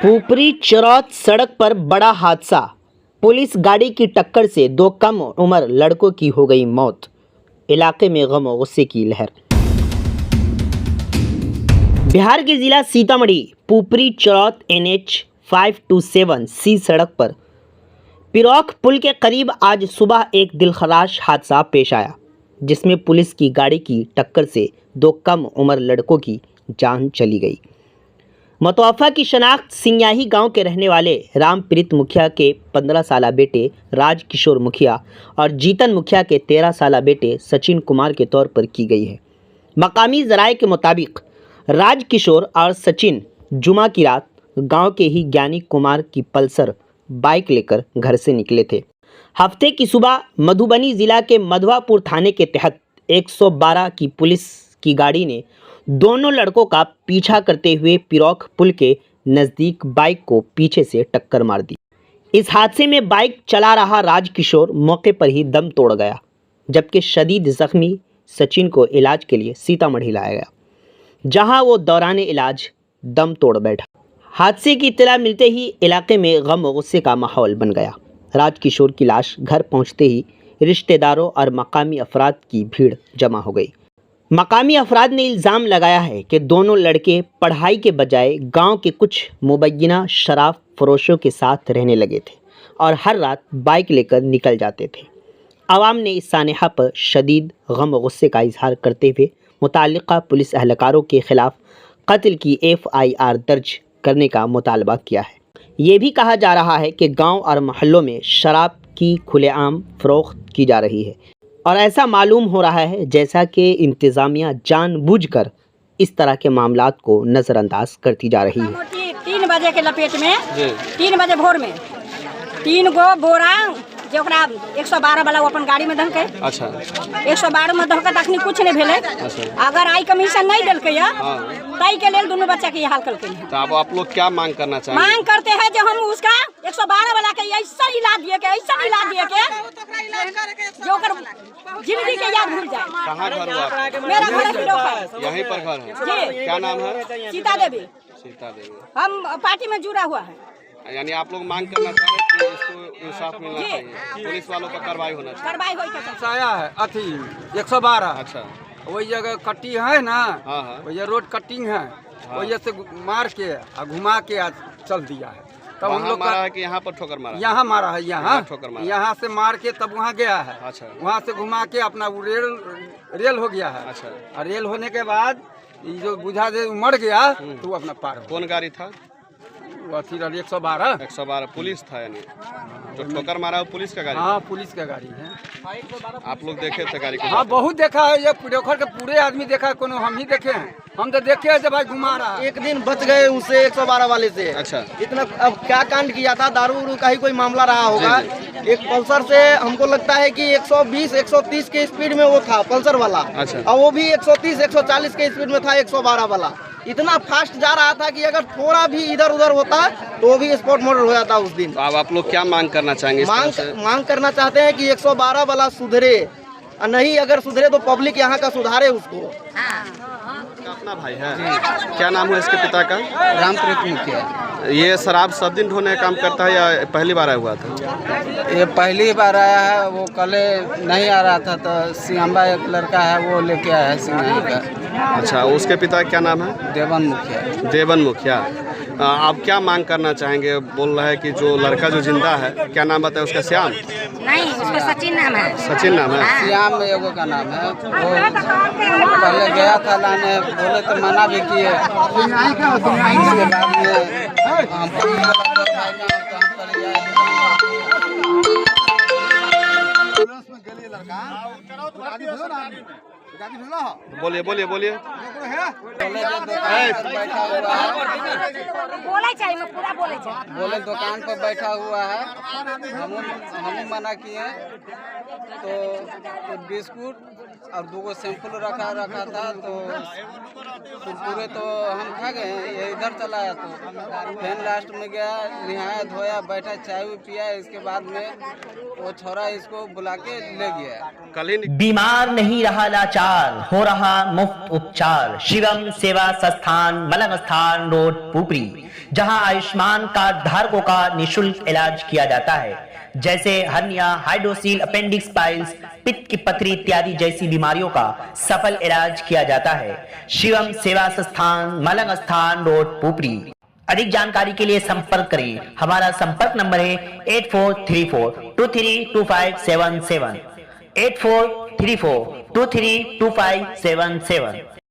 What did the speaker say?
पुपरी चरौत सड़क पर बड़ा हादसा। पुलिस गाड़ी की टक्कर से दो कम उम्र लड़कों की हो गई मौत। इलाके में गम और गुस्से की लहर। बिहार के जिला सीतामढ़ी पुपरी चरौत NH 527 C सड़क पर पिरौख पुल के करीब आज सुबह एक दिलखराश हादसा पेश आया, जिसमें पुलिस की गाड़ी की टक्कर से दो कम उम्र लड़कों की जान चली गई। मतवाफा की शनाख्त सिंग्याही गांव के रहने वाले रामप्रीत मुखिया के 15 साला बेटे राजकिशोर मुखिया और जीतन मुखिया के 13 साला बेटे सचिन कुमार के तौर पर की गई है। मकामी ज़राए के मुताबिक राजकिशोर और सचिन जुमा की रात गांव के ही ज्ञानी कुमार की पल्सर बाइक लेकर घर से निकले थे। हफ्ते की सुबह मधुबनी ज़िला के मधवापुर थाने के तहत 112 की पुलिस की गाड़ी ने दोनों लड़कों का पीछा करते हुए पिरौख पुल के नज़दीक बाइक को पीछे से टक्कर मार दी। इस हादसे में बाइक चला रहा राजकिशोर मौके पर ही दम तोड़ गया, जबकि शदीद जख्मी सचिन को इलाज के लिए सीतामढ़ी लाया गया, जहां वो दौरान इलाज दम तोड़ बैठा। हादसे की इत्तला मिलते ही इलाके में गम और गुस्से का माहौल बन गया। राजकिशोर की लाश घर पहुंचते ही रिश्तेदारों और मकामी अफराद की भीड़ जमा हो गई। मकामी अफराद ने इल्ज़ाम लगाया है कि दोनों लड़के पढ़ाई के बजाय गांव के कुछ मुबैना शराब फरोशों के साथ रहने लगे थे और हर रात बाइक लेकर निकल जाते थे। आवाम ने इस सानेहा पर शदीद गम और गुस्से का इजहार करते हुए मुताल्लिका पुलिस एहलकारों के खिलाफ कत्ल की FIR दर्ज करने का मुतालबा किया है। ये भी कहा जा रहा है कि गाँव और मोहल्लों में शराब की खुलेआम फ़रोख्त की जा रही है और ऐसा मालूम हो रहा है जैसा कि इंतज़ामिया जानबूझकर इस तरह के मामलात को नज़रअंदाज करती जा रही है। 3 बजे के लपेट में 3 बजे भोर में 3 गो बोरा जो 112 वाला अपन गाड़ी में धलके। अच्छा 112 में धलके तखनी कुछ नहीं भेले। अगर आई कमीशन नहीं दिलके तई के लेल दोनों बच्चा के हाल करके। तो अब आप लोग क्या मांग करना चाहेंगे? मांग करते हैं जो हम उसका 112 वाला के ऐसा इलाज दिए के जो कर जिंदगी के याद भूल जाए। कहाँ घर हुआ? मेरा घर है यहीं पर घर है जी। क्या नाम है? सीता देवी। सीता देवी। हम पार्टी में जुड़ा हुआ है। यानी आप लोग मांग करना चाह रहे हैं कि इसको इंसाफ मिलना चाहिए, पुलिस वालों पर कार्रवाई होना चाहिए। कार्रवाई होई आया है अथी 112। अच्छा वही जगह कट्टी है ना। हाँ। वही रोड कटिंग है। वही से मार के घुमा के चल दिया है। तब हम लोग मारा है कि यहाँ पर ठोकर मारा? यहाँ मारा है। यहाँ ठोकर मारा। यहाँ से मार के तब वहाँ गया है। अच्छा वहाँ से घुमा के अपना वो रेल हो गया है। अच्छा और रेल होने के बाद जो बुझा दे मर गया तो अपना पार। कौन गाड़ी था? अथी 112। 112 पुलिस था, यानी जो ठोकर मारा वो पुलिस का गाड़ी? हाँ पुलिस का गाड़ी है। आप लोग देखे थे गाड़ी को? हाँ बहुत देखा है। ये पिरौखर के पूरे आदमी देखा है, कोनो हम ही देखे हैं। हम तो देखे हैं जब भाई घुमा रहा है। एक दिन बच गए उससे 112 वाले से। अच्छा इतना अब क्या कांड किया था? दारू उरू का ही कोई मामला रहा होगा। एक पल्सर से हमको लगता है कि 120 130 के स्पीड में वो था पल्सर वाला। अच्छा और वो भी 130 140 के स्पीड में था 112 वाला। इतना फास्ट जा रहा था कि अगर थोड़ा भी इधर उधर होता तो वो भी स्पॉट मर्डर हो जाता उस दिन। तो अब आप लोग क्या मांग करना चाहेंगे? मांग करना चाहते हैं कि 112 वाला सुधरे, और नहीं अगर सुधरे तो पब्लिक यहाँ का सुधारे उसको। अपना भाई है? क्या नाम है इसके पिता का? रामप्रीत मुखिया। ये शराब सब दिन ढोने का काम करता है या पहली बार आया हुआ था? ये पहली बार आया है। वो कल नहीं आ रहा था तो सिंघाम्बा एक लड़का है वो लेके आया है सिंघाई का। अच्छा उसके पिता का क्या नाम है? देवन मुखिया। देवन मुखिया। आप क्या मांग करना चाहेंगे? बोल रहा है कि जो लड़का जो जिंदा है, क्या नाम बताए उसका? श्याम? नहीं, उसका सचिन नाम है। सचिन नाम है? श्याम एगो का नाम है। वो पहले गया था लाने, बोले तो मना भी किए। उसके बाद में बोलिए बोलिए बोलिए। बोले दुकान पर बैठा हुआ है। हम मना किए तो बिस्कुट और 2 सैंपल रखा था तो कुरकुरे तो हम खा गए, ये इधर चला आया तो फिर लास्ट में गया, नहाया धोया, बैठा, चाय पिया, इसके बाद में वो छोरा इसको बुला के ले गया। कल ही बीमार नहीं रहा लाचार, हो रहा मुफ्त उपचार। शिवम सेवा संस्थान, मलंग स्थान रोड, पुपरी, जहां आयुष्मान कार्ड धारकों का निशुल्क इलाज किया जाता है, जैसे हर्निया, हाइड्रोसील, अपेंडिक्स, पाइल्स, पित्त की पथरी इत्यादि जैसी बीमारियों का सफल इलाज किया जाता है। शिवम सेवा संस्थान, मलंग स्थान रोड, पुपरी। अधिक जानकारी के लिए संपर्क करें। हमारा संपर्क नंबर है 8434232577, 8434232577।